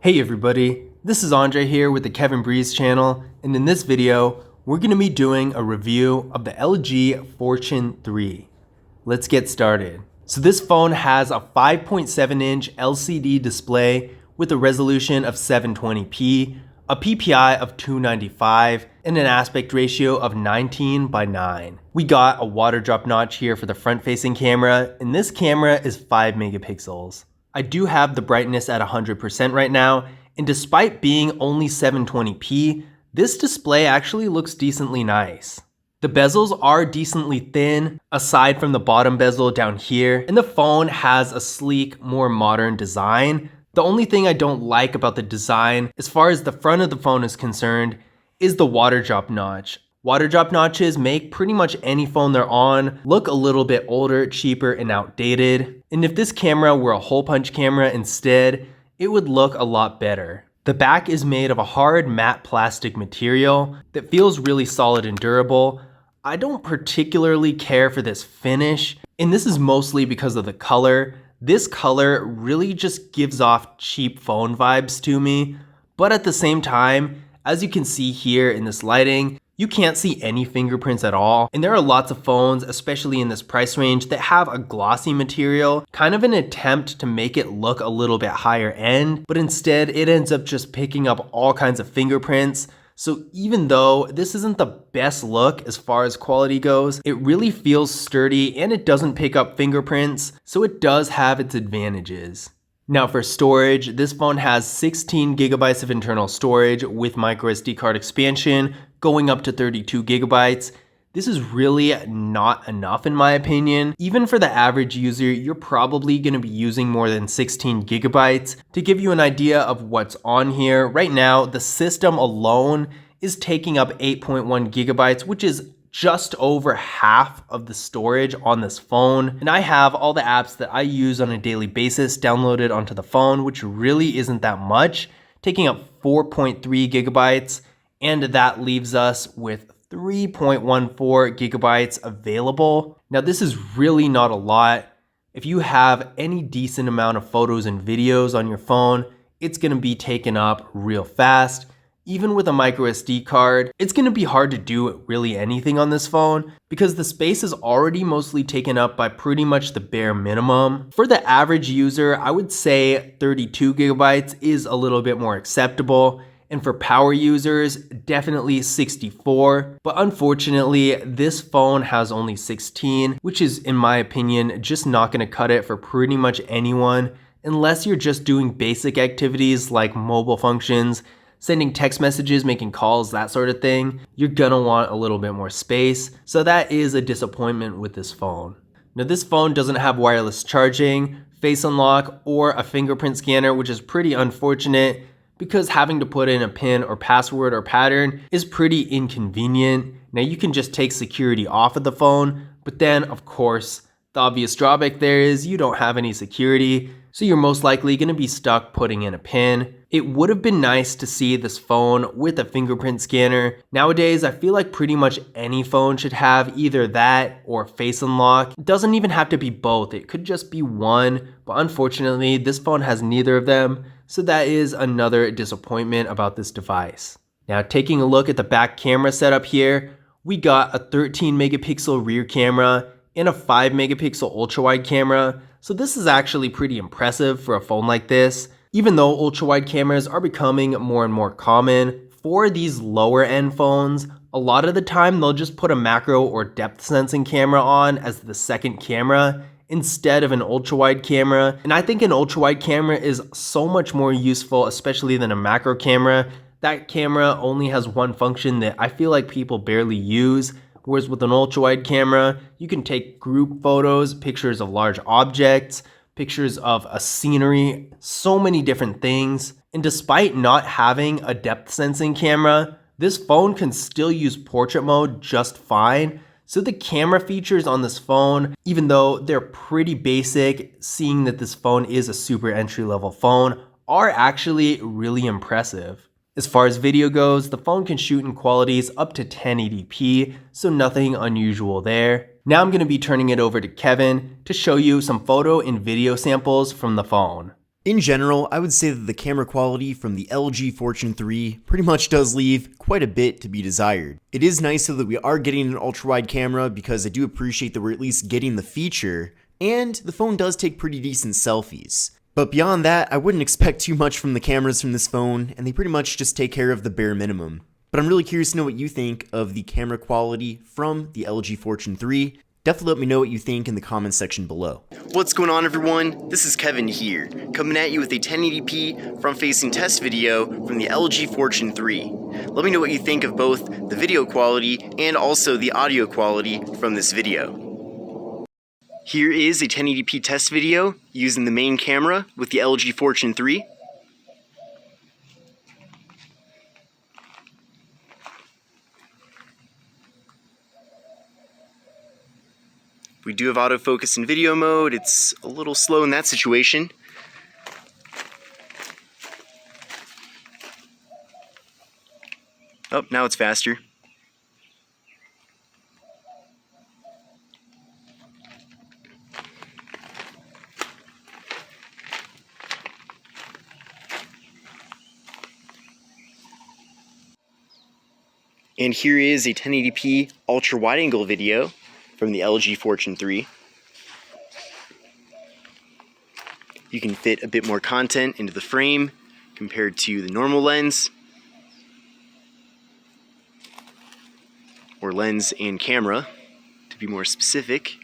Hey everybody, this is Andre here with the Kevin Breeze channel, and in this video, we're going to be doing a review of the LG Fortune 3. Let's get started. So this phone has a 5.7-inch LCD display with a resolution of 720p, a PPI of 295, and an aspect ratio of 19:9. We got a water drop notch here for the front-facing camera, and this camera is 5 megapixels. I do have the brightness at 100% right now, and despite being only 720p, this display actually looks decently nice. The bezels are decently thin, aside from the bottom bezel down here, and the phone has a sleek, more modern design. The only thing I don't like about the design, as far as the front of the phone is concerned, is the water drop notch. Water drop notches make pretty much any phone they're on look a little bit older, cheaper, and outdated. And if this camera were a hole punch camera instead, it would look a lot better. The back is made of a hard matte plastic material that feels really solid and durable. I don't particularly care for this finish, and this is mostly because of the color. This color really just gives off cheap phone vibes to me, but at the same time, as you can see here in this lighting, you can't see any fingerprints at all, and there are lots of phones, especially in this price range, that have a glossy material, kind of an attempt to make it look a little bit higher end, but instead it ends up just picking up all kinds of fingerprints. So even though this isn't the best look as far as quality goes, it really feels sturdy and it doesn't pick up fingerprints, so it does have its advantages. Now for storage, this phone has 16 gigabytes of internal storage with microSD card expansion going up to 32 gigabytes. This is really not enough in my opinion. Even for the average user, you're probably going to be using more than 16 gigabytes. To give you an idea of what's on here, right now the system alone is taking up 8.1 gigabytes, which is just over half of the storage on this phone. And I have all the apps that I use on a daily basis downloaded onto the phone, which really isn't that much, taking up 4.3 gigabytes. And that leaves us with 3.14 gigabytes available. Now this is really not a lot. If you have any decent amount of photos and videos on your phone, it's gonna be taken up real fast. Even with a microSD card, it's gonna be hard to do really anything on this phone because the space is already mostly taken up by pretty much the bare minimum. For the average user, I would say 32 gigabytes is a little bit more acceptable. And for power users, definitely 64. But unfortunately, this phone has only 16, which is, in my opinion, just not gonna cut it for pretty much anyone, unless you're just doing basic activities like mobile functions, sending text messages, making calls, that sort of thing. You're gonna want a little bit more space. So that is a disappointment with this phone. Now this phone doesn't have wireless charging, face unlock, or a fingerprint scanner, which is pretty unfortunate, because having to put in a PIN or password or pattern is pretty inconvenient. Now you can just take security off of the phone, but then of course, the obvious drawback there is you don't have any security, so you're most likely gonna be stuck putting in a PIN. It would have been nice to see this phone with a fingerprint scanner. Nowadays, I feel like pretty much any phone should have either that or face unlock. It doesn't even have to be both, it could just be one, but unfortunately, this phone has neither of them. So that is another disappointment about this device. Now taking a look at the back camera setup here, we got a 13 megapixel rear camera and a 5 megapixel ultra wide camera. So this is actually pretty impressive for a phone like this. Even though ultra wide cameras are becoming more and more common, for these lower end phones, a lot of the time they'll just put a macro or depth sensing camera on as the second camera instead of an ultra wide camera. And I think an ultra wide camera is so much more useful, especially than a macro camera. That camera only has one function that I feel like people barely use. Whereas with an ultra wide camera, you can take group photos, pictures of large objects, pictures of a scenery, so many different things. And despite not having a depth sensing camera, this phone can still use portrait mode just fine. So the camera features on this phone, even though they're pretty basic, seeing that this phone is a super entry-level phone, are actually really impressive. As far as video goes, the phone can shoot in qualities up to 1080p, so nothing unusual there. Now I'm going to be turning it over to Kevin to show you some photo and video samples from the phone. In general, I would say that the camera quality from the LG Fortune 3 pretty much does leave quite a bit to be desired. It is nice though that we are getting an ultra-wide camera because I do appreciate that we're at least getting the feature, and the phone does take pretty decent selfies. But beyond that, I wouldn't expect too much from the cameras from this phone, and they pretty much just take care of the bare minimum. But I'm really curious to know what you think of the camera quality from the LG Fortune 3. Definitely let me know what you think in the comments section below. What's going on, everyone? This is Kevin here, coming at you with a 1080p front-facing test video from the LG Fortune 3. Let me know what you think of both the video quality and also the audio quality from this video. Here is a 1080p test video using the main camera with the LG Fortune 3. We do have autofocus in video mode. It's a little slow in that situation. Oh, now it's faster. And here is a 1080p ultra wide angle video from the LG Fortune 3. You can fit a bit more content into the frame compared to the normal lens, or lens and camera to be more specific.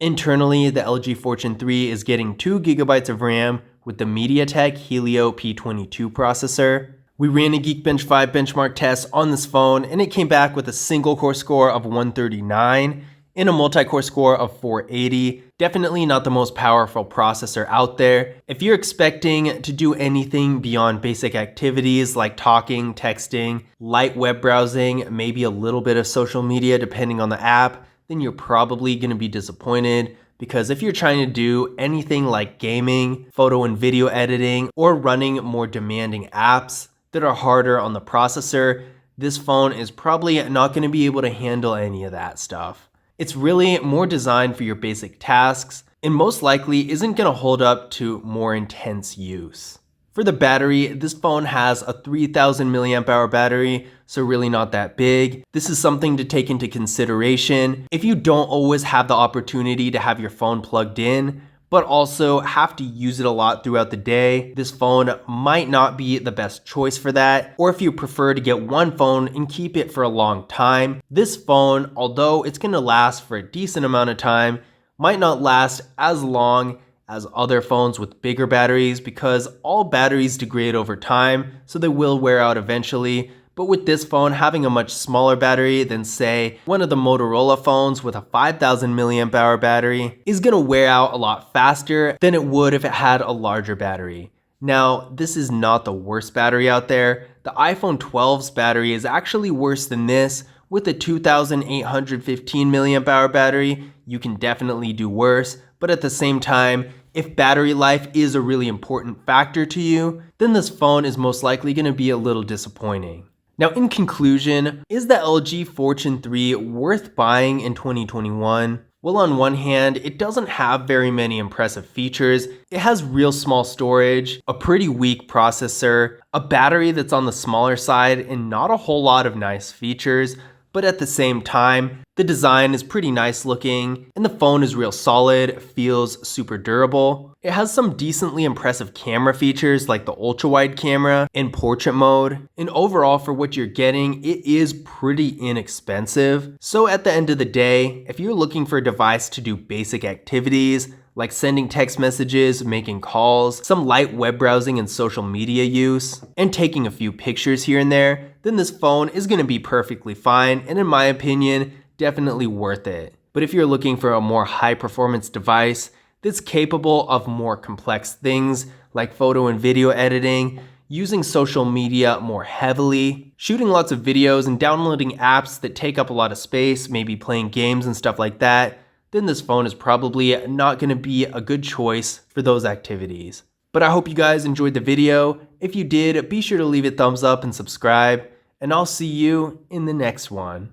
Internally, the LG Fortune 3 is getting 2 GB of RAM with the MediaTek Helio P22 processor. We ran a Geekbench 5 benchmark test on this phone, and it came back with a single core score of 139 and a multi-core score of 480. Definitely not the most powerful processor out there. If you're expecting to do anything beyond basic activities like talking, texting, light web browsing, maybe a little bit of social media depending on the app, then you're probably going to be disappointed. Because if you're trying to do anything like gaming, photo and video editing, or running more demanding apps that are harder on the processor, this phone is probably not going to be able to handle any of that stuff. It's really more designed for your basic tasks and most likely isn't going to hold up to more intense use. For the battery, this phone has a 3000 mAh battery, so really not that big. This is something to take into consideration if you don't always have the opportunity to have your phone plugged in, but also have to use it a lot throughout the day. This phone might not be the best choice for that, or if you prefer to get one phone and keep it for a long time. This phone, although it's going to last for a decent amount of time, might not last as long as other phones with bigger batteries because all batteries degrade over time, so they will wear out eventually. But with this phone having a much smaller battery than say one of the Motorola phones with a 5000 mAh battery is going to wear out a lot faster than it would if it had a larger battery. Now, this is not the worst battery out there. The iPhone 12's battery is actually worse than this. With a 2815 mAh battery, you can definitely do worse, but at the same time, if battery life is a really important factor to you, then this phone is most likely going to be a little disappointing. Now, in conclusion, is the LG Fortune 3 worth buying in 2021? Well, on one hand, it doesn't have very many impressive features. It has real small storage, a pretty weak processor, a battery that's on the smaller side, and not a whole lot of nice features. But at the same time, the design is pretty nice looking, and the phone is real solid, feels super durable. It has some decently impressive camera features like the ultra-wide camera and portrait mode, and overall for what you're getting, it is pretty inexpensive. So at the end of the day, if you're looking for a device to do basic activities, like sending text messages, making calls, some light web browsing and social media use, and taking a few pictures here and there, then this phone is going to be perfectly fine, and in my opinion, definitely worth it. But if you're looking for a more high performance device that's capable of more complex things like photo and video editing, using social media more heavily, shooting lots of videos and downloading apps that take up a lot of space, maybe playing games and stuff like that, then this phone is probably not going to be a good choice for those activities. But I hope you guys enjoyed the video. If you did, be sure to leave a thumbs up and subscribe, and I'll see you in the next one.